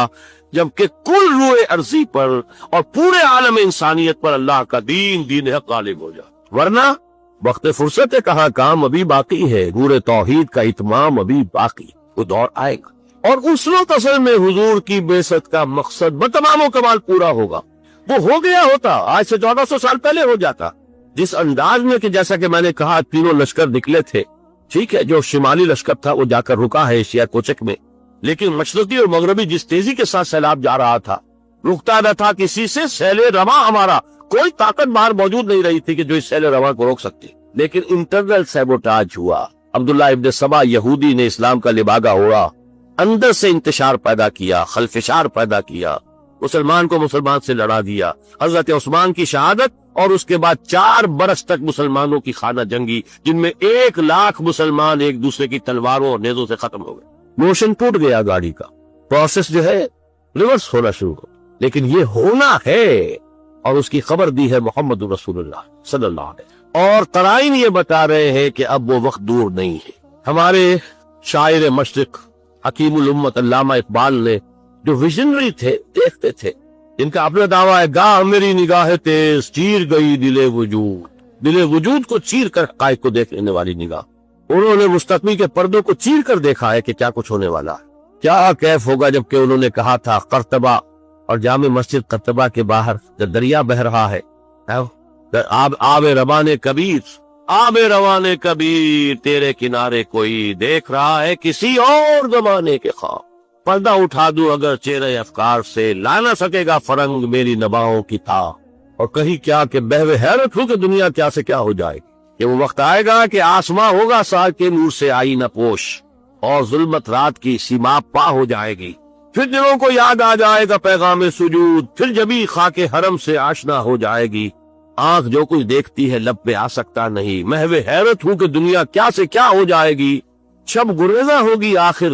جبکہ کل روئے ارضی پر اور پورے عالم انسانیت پر اللہ کا دین حق غالب ہو جائے، ورنہ وقت فرصت ہے کہاں، کام ابھی باقی ہے، نور توحید کا اتمام ابھی باقی، وہ دور آئے گا۔ اور اس وقت اصل میں حضور کی بعثت کا مقصد بتمام و کمال پورا ہوگا۔ وہ ہو گیا ہوتا، آج سے 1400 سال پہلے ہو جاتا، جس انداز میں کہ جیسا کہ میں نے کہا 3 لشکر نکلے تھے، ٹھیک ہے، جو شمالی لشکر تھا وہ جا کر رکا ہے ایشیا کوچک میں، لیکن مشرقی اور مغربی جس تیزی کے ساتھ سیلاب جا رہا تھا، رکتا نہ تھا کسی سے سیل رواں ہمارا، کوئی طاقت باہر موجود نہیں رہی تھی کہ جو اس سیل رواں کو روک سکتی، لیکن انٹرنل سیبوٹاج ہوا۔ عبداللہ ابن سبا یہودی نے اسلام کا لباگا اوڑا، اندر سے انتشار پیدا کیا، خلفشار پیدا کیا، مسلمان کو مسلمان سے لڑا دیا۔ حضرت عثمان کی شہادت اور اس کے بعد 4 برس تک مسلمانوں کی خانہ جنگی، جن میں 1 لاکھ مسلمان ایک دوسرے کی تلواروں اور نیزوں سے ختم ہو گئے۔ موشن ٹوٹ گیا گاڑی کا، پروسیس جو ہے ریورس ہونا شروع ہو، لیکن یہ ہونا ہے، اور اس کی خبر دی ہے محمد رسول اللہ صلی اللہ علیہ وسلم، اور قرائن یہ بتا رہے ہیں کہ اب وہ وقت دور نہیں ہے۔ ہمارے شاعر مشرق حکیم الامت علامہ اقبال نے جو ویژنری تھے، دیکھتے تھے، جن کا اپنا دعویٰ ہے گاہ میری نگاہ تیز چیر گئی دل وجود کو چیر کر حقائق کو دیکھ لینے والی نگاہ، انہوں نے مستقبل کے پردوں کو چیر کر دیکھا ہے کہ کیا کچھ ہونے والا ہے، کیا کیف ہوگا جبکہ انہوں نے کہا تھا قرطبہ اور جامع مسجد قرطبہ کے باہر جب دریا بہ رہا ہے، آب روان کبیر تیرے کنارے کوئی دیکھ رہا ہے کسی اور زمانے کے خواب، پردہ اٹھا دوں اگر چہرے افکار سے لا نہ سکے گا فرنگ میری نباہوں کی تھا، اور کہیں کیا کہ بہوے حیرت ہو کہ دنیا کیا سے کیا ہو جائے گی، کہ وہ وقت آئے گا کہ آسماں ہوگا سال کے نور سے آئی نہ پوش، اور ظلمت رات کی سیما پا ہو جائے گی، پھر دلوں کو یاد آ جائے گا پیغام سجود، پھر جبھی خاک حرم سے آشنا ہو جائے گی، آنکھ جو کچھ دیکھتی ہے لب پہ آ سکتا نہیں، محو حیرت ہوں کہ دنیا کیا سے کیا ہو جائے گی، شب گریزہ ہوگی آخر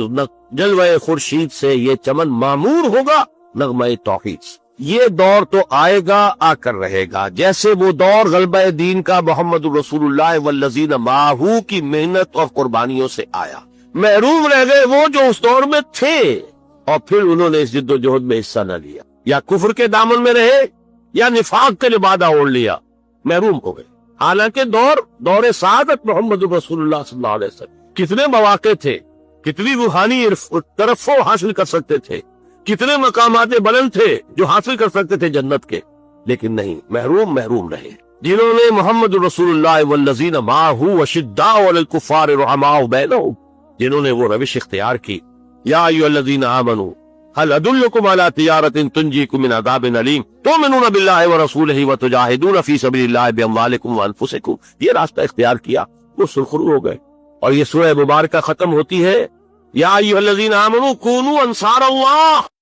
جلوہ خورشید سے، یہ چمن معمور ہوگا نغمہ توحید سے۔ یہ دور تو آئے گا، آ کر رہے گا، جیسے وہ دور غلبہ دین کا محمد رسول اللہ والذین معہ کی محنت اور قربانیوں سے آیا۔ محروم رہ گئے وہ جو اس دور میں تھے، اور پھر انہوں نے اس جد و جہد میں حصہ نہ لیا، یا کفر کے دامن میں رہے یا نفاق کے لبادہ اوڑھ لیا، محروم ہو گئے۔ حالانکہ دور سعادت محمد رسول اللہ صلی اللہ علیہ وسلم، کتنے مواقع تھے، کتنی روحانی ترفع حاصل کر سکتے تھے، کتنے مقامات بلند تھے جو حاصل کر سکتے تھے جنت کے، لیکن نہیں، محروم رہے۔ جنہوں نے محمد رسول اللہ والذین معہ اشداء علی الکفار رحماء بینہم، جنہوں نے وہ روش اختیار کی، یا ایھا الذین آمنوا هل ادلکم علی تجارۃ تنجیکم من عذاب علیم تؤمنون باللہ ورسولہ وتجاہدون فی سبیل اللہ باموالکم وانفسکم، یہ راستہ اختیار کیا، وہ سرخرو ہو گئے۔ اور یہ سورہ مبارکہ ختم ہوتی ہے یا ایھا الذین آمنوا کونوا انصار اللہ،